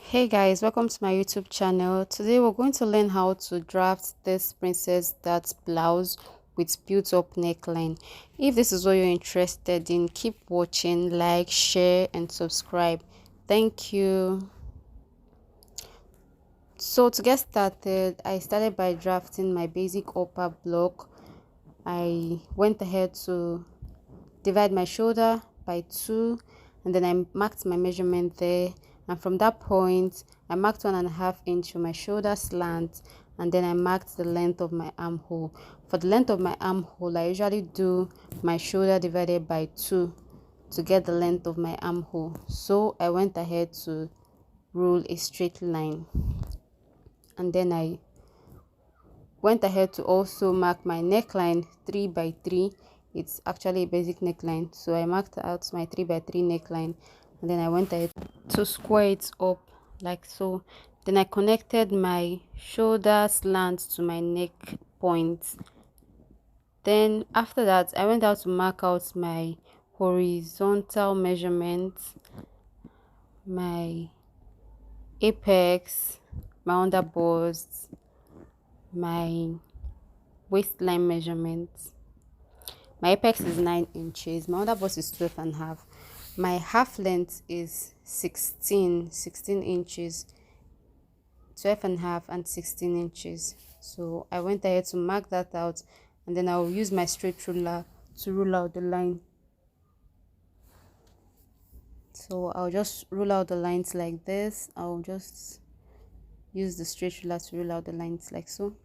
Hey guys, welcome to my YouTube channel. Today we're going to learn how to draft this princess that blouse with built up neckline. If this is what you're interested in, keep watching, like, share and subscribe. Thank you. So to get started, I started by drafting my basic upper block. I went ahead to divide my shoulder by 2, and then I marked my measurement there, and from that point I marked 1.5 inch for my shoulder slant, and then I marked the length of my armhole. For the length of my armhole, I usually do my shoulder divided by 2 to get the length of my armhole. So I went ahead to rule a straight line, and then I went ahead to also mark my neckline 3 by 3. It's actually a basic neckline, so I marked out my 3 by 3 neckline, and then I went ahead to square it up like so. Then I connected my shoulder slant to my neck point. Then after that, I went out to mark out my horizontal measurement, my apex, my underbust, my waistline measurement. My apex is 9 inches, my underbust is 12.5. My half length is 16 inches, 12.5 and 16 inches. So I went ahead to mark that out, and then I'll use my straight ruler to rule out the line. So I'll just rule out the lines like this. I'll just use the straight ruler to rule out the lines like so.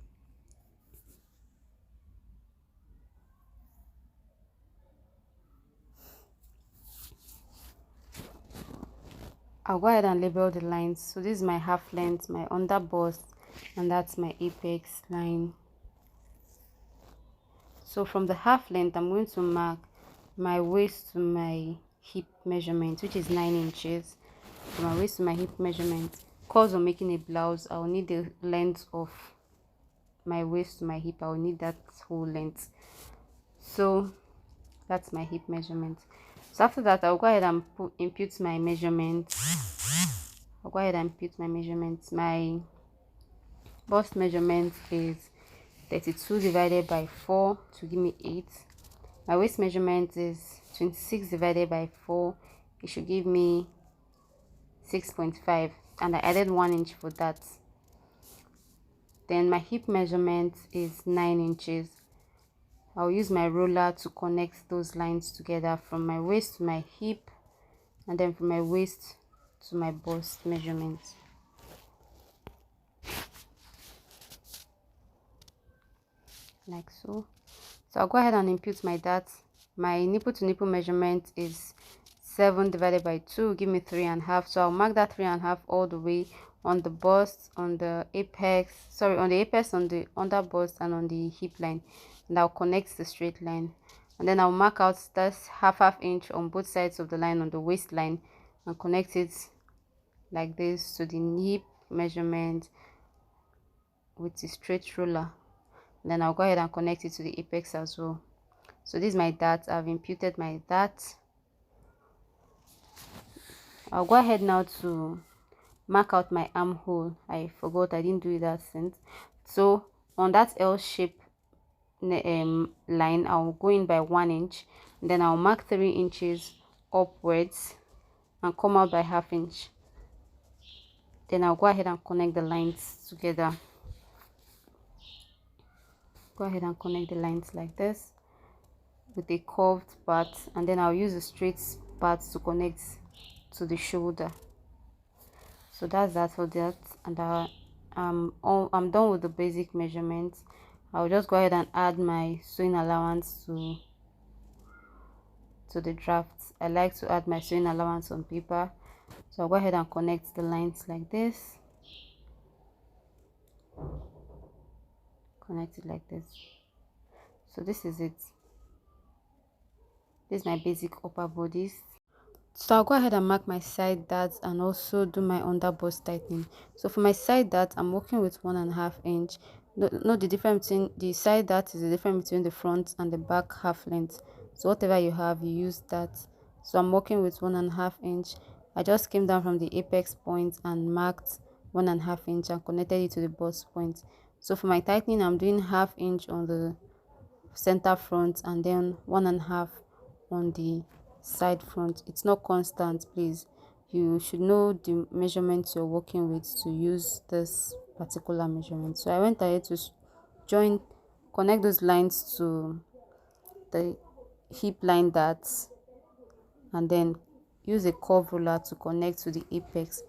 I'll go ahead and label the lines. So this is my half length, my underbust, and that's my apex line. So from the half length, I'm going to mark my waist to my hip measurement, which is 9 inches. From my waist to my hip measurement, because I'm making a blouse, I'll need the length of my waist to my hip. I'll need that whole length. So that's my hip measurement. So after that, I'll go ahead and impute my measurement. I'll go ahead and impute my measurements. My bust measurement is 32 divided by 4 to give me 8. My waist measurement is 26 divided by 4. It should give me 6.5, and I added 1 inch for that. Then my hip measurement is 9 inches. I'll use my ruler to connect those lines together from my waist to my hip, and then from my waist to my bust measurement. Like so. So I'll go ahead and impute my dart. My nipple to nipple measurement is 7 divided by 2, give me 3.5. So I'll mark that 3.5 all the way on the bust, on the apex, on the apex, on the under bust, and on the hip line, and I'll connect the straight line. And then I'll mark out this half inch on both sides of the line on the waistline and connect it like this to the hip measurement with the straight ruler. And then I'll go ahead and connect it to the apex as well. So this is my dart. I've imputed my dart. I'll go ahead now to mark out my armhole. I forgot, I didn't do that since. So on that L shape line, I'll go in by 1 inch, and then I'll mark 3 inches upwards and come out by ½ inch. Then I'll go ahead and connect the lines together. Go ahead and connect the lines like this with a curved part, and then I'll use the straight part to connect to the shoulder. So that's that for that, and I'm done with the basic measurements. I'll just go ahead and add my sewing allowance to the draft. I like to add my sewing allowance on paper, so I'll go ahead and connect the lines like this. Connect it like this. So this is it. This is my basic upper bodice. So I'll go ahead and mark my side darts and also do my underbust tightening. So for my side dart, I'm working with 1.5 inch. No, the difference between the side dart is the difference between the front and the back half length. So whatever you have, you use that. So I'm working with 1.5 inch. I just came down from the apex point and marked 1.5 inch and connected it to the bust point. So for my tightening, I'm doing 1/2 inch on the center front and then 1.5 on the side front. It's not constant, please. You should know the measurements you're working with to use this particular measurement. So I went ahead to connect those lines to the hip line darts, and then use a curve ruler to connect to the apex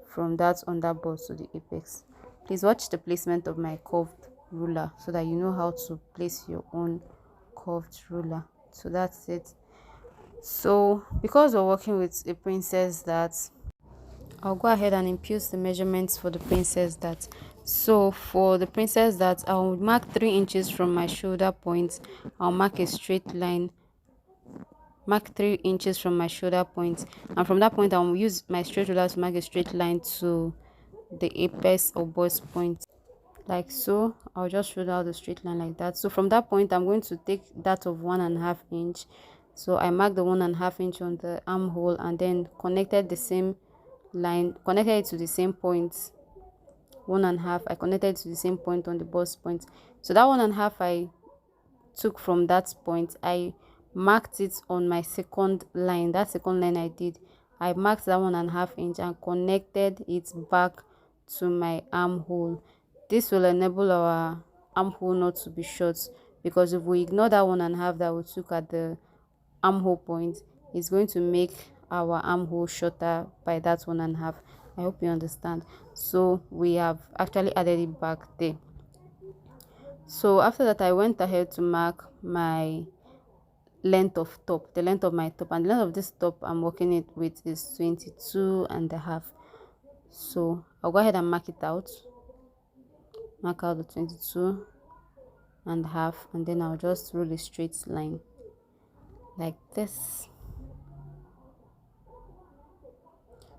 from that underbust to the apex. Please watch the placement of my curved ruler so that you know how to place your own curved ruler. So that's it. So because we're working with a princess dart, I'll go ahead and impute the measurements for the princess dart. So for the princess dart, I'll mark 3 inches from my shoulder point. I'll mark a straight line, mark 3 inches from my shoulder point, and from that point I'll use my straight ruler to mark a straight line to the apex or bust point, like so. I'll just show out the straight line like that. So from that point I'm going to take that of 1.5 inch. So I marked the 1.5 inch on the armhole and then connected the same line, connected it to the same point. 1.5, I connected to the same point on the bust point. So that 1.5 I took from that point, I marked it on my second line. That second line I marked that 1.5 inch and connected it back to my armhole. This will enable our armhole not to be short, because if we ignore that 1.5 that we took at the armhole point, it's going to make our armhole shorter by that 1.5. I hope you understand. So we have actually added it back there. So after that, I went ahead to mark my length of top, the length of my top, and the length of this top I'm working it with is 22.5. So I'll go ahead and mark it out, mark out the 22.5, and then I'll just roll a straight line like this.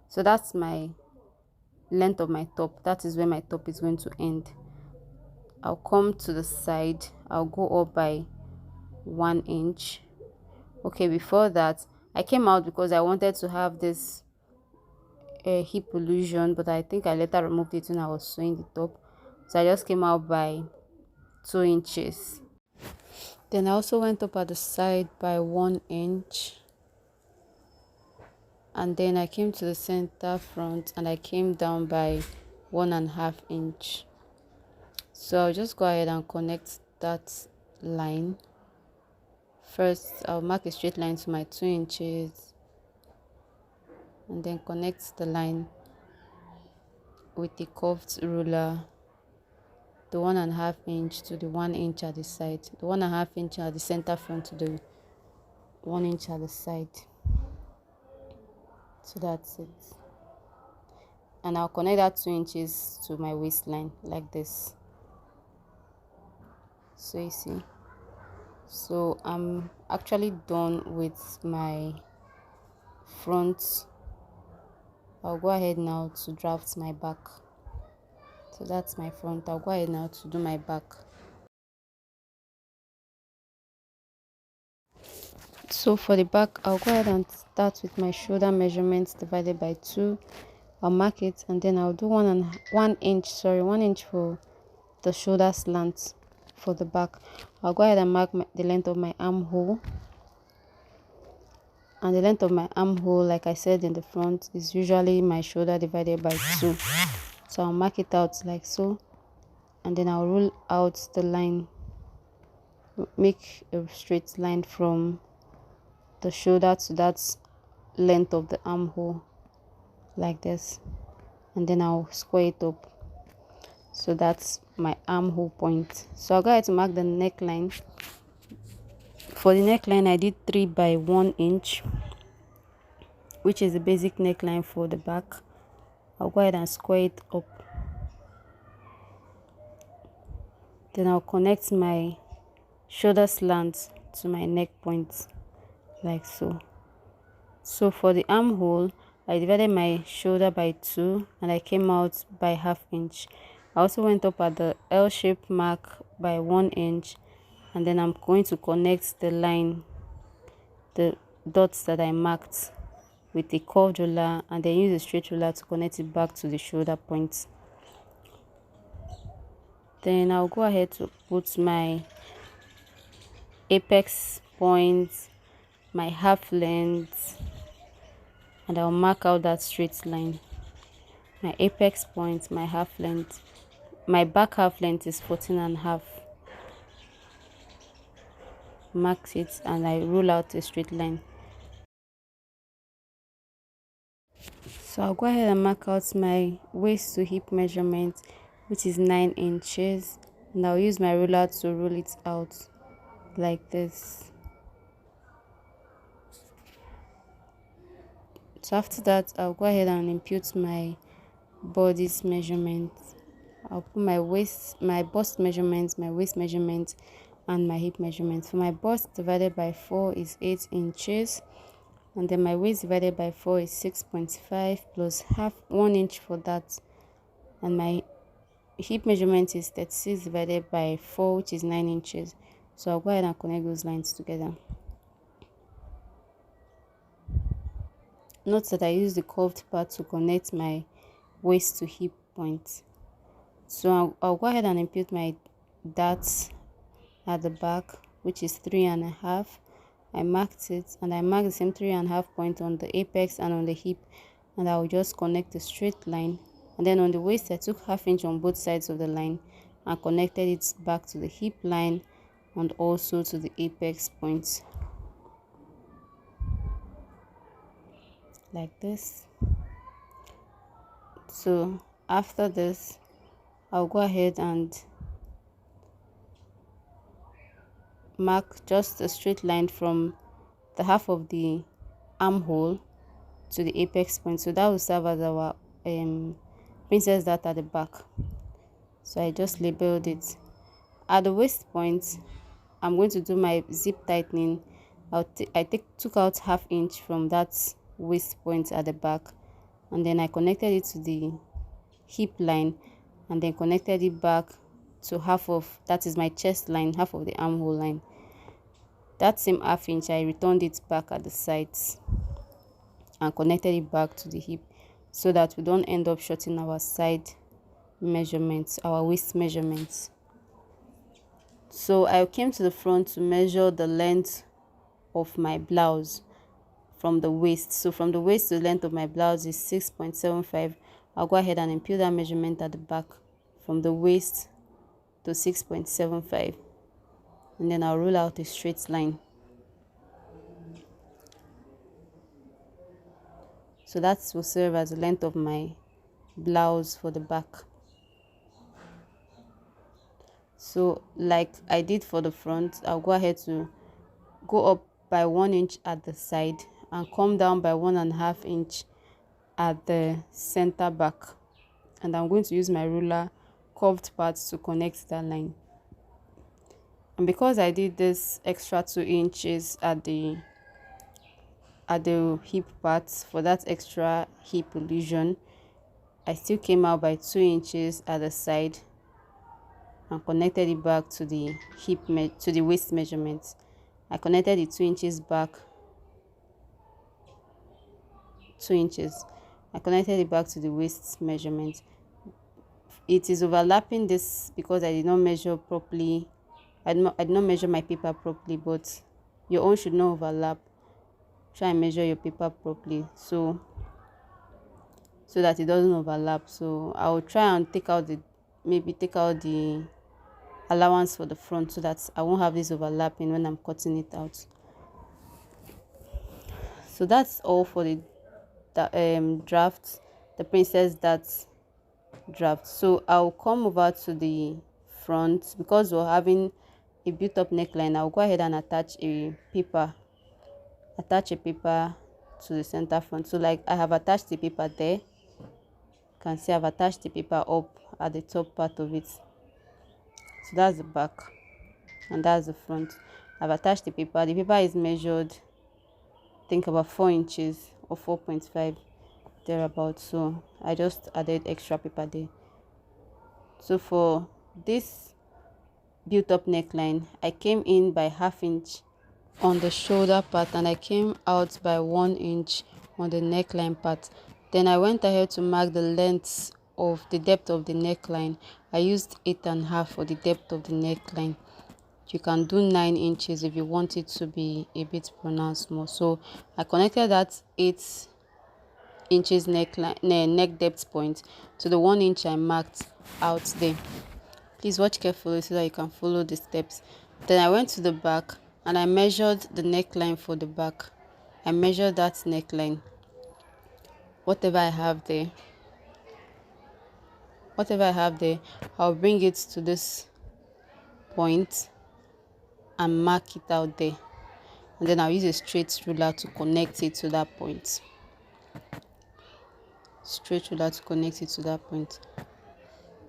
So that's my length of my top. That is where my top is going to end. I'll come to the side, I'll go up by 1 inch. Okay, before that I came out because I wanted to have this hip illusion, but I think I later removed it when I was sewing the top. So I just came out by 2 inches. Then I also went up at the side by 1 inch, and then I came to the center front and I came down by 1.5 inch. So I'll just go ahead and connect that line. First I'll mark a straight line to my 2 inches and then connect the line with the curved ruler, the 1.5 inch to the 1 inch at the side, the 1.5 inch at the center front to the 1 inch at the side. So that's it. And I'll connect that 2 inches to my waistline like this. So you see. So I'm actually done with my front. I'll go ahead now to draft my back. So that's my front. I'll go ahead now to do my back. So for the back, I'll go ahead and start with my shoulder measurements divided by 2. I'll mark it and then I'll do 1 inch for the shoulder slant for the back. I'll go ahead and mark the length of my armhole. And the length of my armhole, like I said in the front, is usually my shoulder divided by 2. So I'll mark it out like so, and then I'll rule out the line, make a straight line from the shoulder to that length of the armhole like this, and then I'll square it up. So that's my armhole point. So I'll go ahead to mark the neckline. For the neckline, I did 3 by 1 inch, which is the basic neckline for the back. I'll go ahead and square it up. Then I'll connect my shoulder slant to my neck point like so. So for the armhole, I divided my shoulder by 2 and I came out by 1/2 inch. I also went up at the L-shaped mark by 1 inch, and then I'm going to connect the line, the dots that I marked with a curved ruler and then use a straight ruler to connect it back to the shoulder point. Then I'll go ahead to put my apex point, my half length, and I'll mark out that straight line. My apex point, my half length, my back half length is 14.5. Mark it and I roll out a straight line. So I'll go ahead and mark out my waist to hip measurement, which is 9 inches, and I'll use my ruler to roll it out like this. So after that, I'll go ahead and impute my body's measurement. I'll put my bust measurement, my waist measurement, and my hip measurement. For my bust divided by 4 is 8 inches, and then my waist divided by 4 is 6.5 plus half 1 inch for that, and my hip measurement is 36 divided by 4, which is 9 inches. So I'll go ahead and connect those lines together. Note that I use the curved part to connect my waist to hip point. So I'll go ahead and impute my darts at the back, which is 3.5. I marked it, and I marked the same 3.5 point on the apex and on the hip, and I will just connect a straight line. And then on the waist, I took ½ inch on both sides of the line and connected it back to the hip line and also to the apex point, like this. So after this, I'll go ahead and mark just a straight line from the half of the armhole to the apex point. So that will serve as our princess dart at the back. So I just labeled it. At the waist point, I'm going to do my zip tightening. I took out ½ inch from that waist point at the back, and then I connected it to the hip line, and then connected it back to that is my chest line, half of the armhole line. That same ½ inch, I returned it back at the sides and connected it back to the hip, so that we don't end up shorting our side measurements, our waist measurements. So I came to the front to measure the length of my blouse from the waist. So from the waist to the length of my blouse is 6.75. I'll go ahead and impute that measurement at the back from the waist to 6.75, and then I'll roll out a straight line. So that will serve as the length of my blouse for the back. So like I did for the front, I'll go ahead to go up by 1 inch at the side and come down by 1.5 inch at the center back, and I'm going to use my ruler curved part to connect that line. And because I did this extra 2 inches at the hip part for that extra hip illusion, I still came out by 2 inches at the side and connected it back to the to the waist measurement. I connected the 2 inches back, 2 inches. I connected it back to the waist measurement. It is overlapping this because I did not measure properly. I did not measure my paper properly, but your own should not overlap. Try and measure your paper properly so that it doesn't overlap. So I will try and take out the allowance for the front so that I won't have this overlapping when I'm cutting it out. So that's all for the draft, the princess dart draft. So I'll come over to the front. Because we're having a built up neckline, I'll go ahead and attach a paper to the center front. So like I have attached the paper there. You can see I've attached the paper up at the top part of it. So that's the back and that's the front. I've attached the paper. The paper is measured, I think about 4 inches or 4.5 thereabouts. So I just added extra paper there. So for this built up neckline, I came in by ½ inch on the shoulder part, and I came out by 1 inch on the neckline part. Then I went ahead to mark the length of the depth of the neckline. I used 8.5 for the depth of the neckline. You can do 9 inches if you want it to be a bit pronounced more. So I connected that 8 inches neckline neck depth point to the 1 inch I marked out there. Please watch carefully so that you can follow the steps. Then I went to the back and I measured the neckline for the back. I measured that neckline, whatever I have there, I'll bring it to this point and mark it out there, and then I'll use a straight ruler to connect it to that point.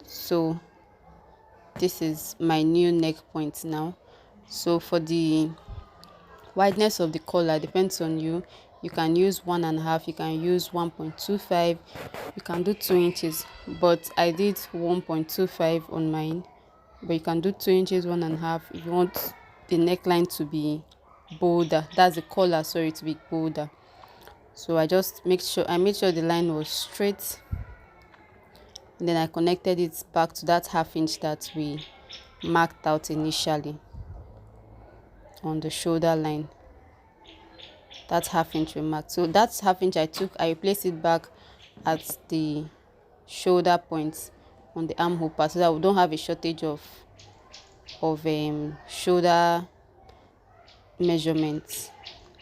So this is my new neck point now. So for the wideness of the collar, depends on you. You can use 1.5, you can use 1.25, you can do 2 inches, but I did 1.25 on mine. But you can do 2 inches, 1.5 if you want the neckline to be bolder. That's the collar, sorry, to be bolder. So I made sure the line was straight, and then I connected it back to that 1/2 inch that we marked out initially on the shoulder line. That's 1/2 inch we marked. So that's 1/2 inch I replaced it back at the shoulder point on the armhole part, so that we don't have a shortage of shoulder measurements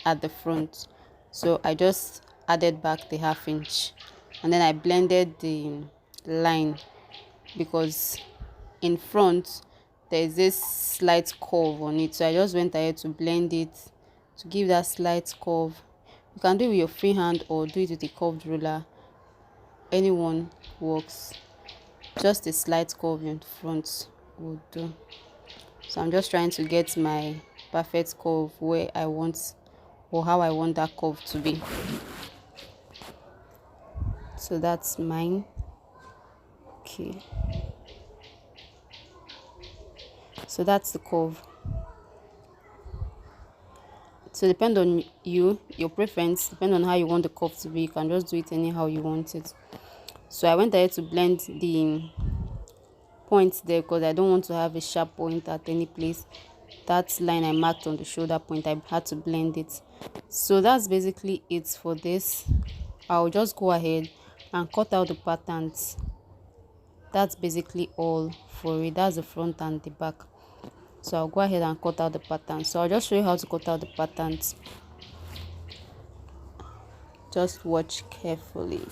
at the front. So I just added back the 1/2 inch, and then I blended the line, because in front there is this slight curve on it. So I just went ahead to blend it to give that slight curve. You can do it with your free hand or do it with a curved ruler. Anyone works. Just a slight curve in front will do. So I'm just trying to get my perfect curve where I want, or how I want that curve to be. So that's mine. Okay. So that's the curve. So depend on you, your preference, depend on how you want the curve to be. You can just do it anyhow you want it. So I went ahead to blend the points there because I don't want to have a sharp point at any place. That line I marked on the shoulder point, I had to blend it. So that's basically it for this. I'll just go ahead and cut out the patterns. That's basically all for it. That's the front and the back. So I'll go ahead and cut out the patterns. So I'll just show you how to cut out the patterns. Just watch carefully.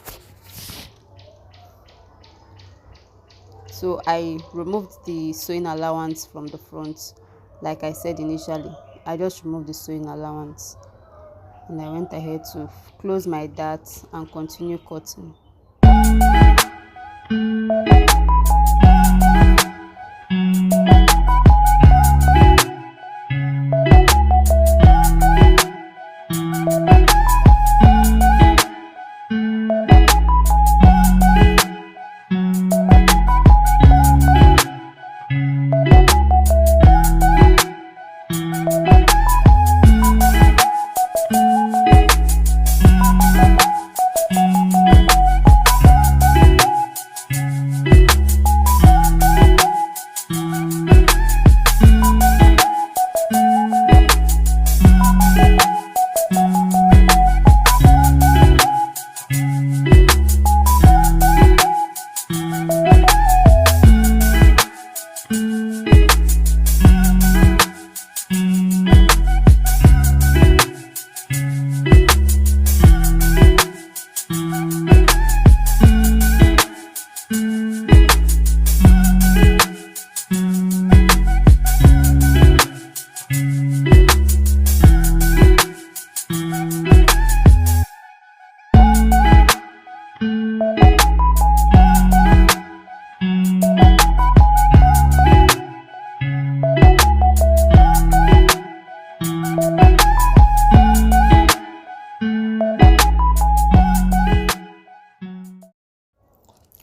So I removed the sewing allowance from the front. Like I said initially, I just removed the sewing allowance, and I went ahead to close my dart and continue cutting.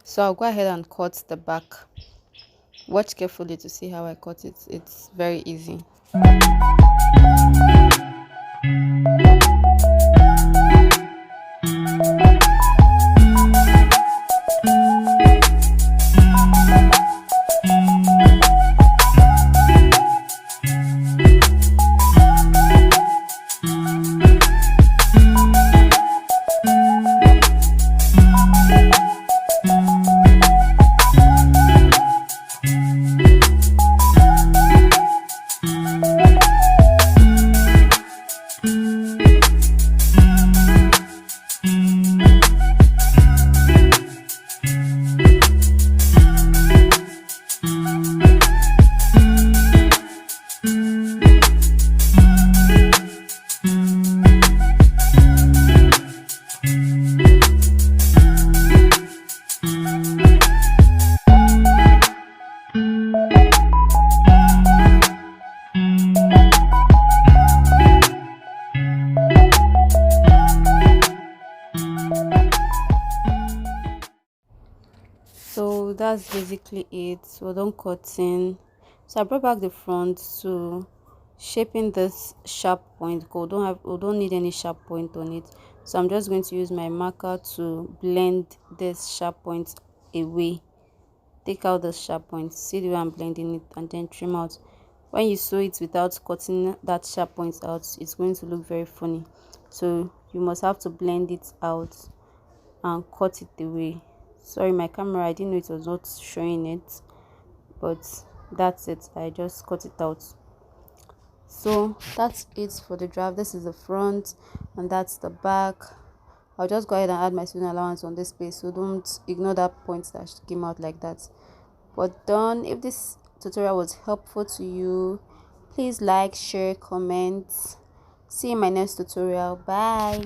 So I'll go ahead and cut the back. Watch carefully to see how I cut it. It's very easy. So that's basically it. So don't cutting. So I brought back the front to shaping this sharp point. We don't need any sharp point on it. So I'm just going to use my marker to blend this sharp point away. Take out the sharp point. See the way I'm blending it, and then trim out. When you sew it without cutting that sharp point out, it's going to look very funny. So you must have to blend it out and cut it away. Sorry, my camera, I didn't know it was not showing it, but that's it. I just cut it out. So that's it for the draft. This is the front and that's the back. I'll just go ahead and add my student allowance on this space, so don't ignore that point that came out like that. But done. If this tutorial was helpful to you, please like, share, comment. See you in my next tutorial. Bye.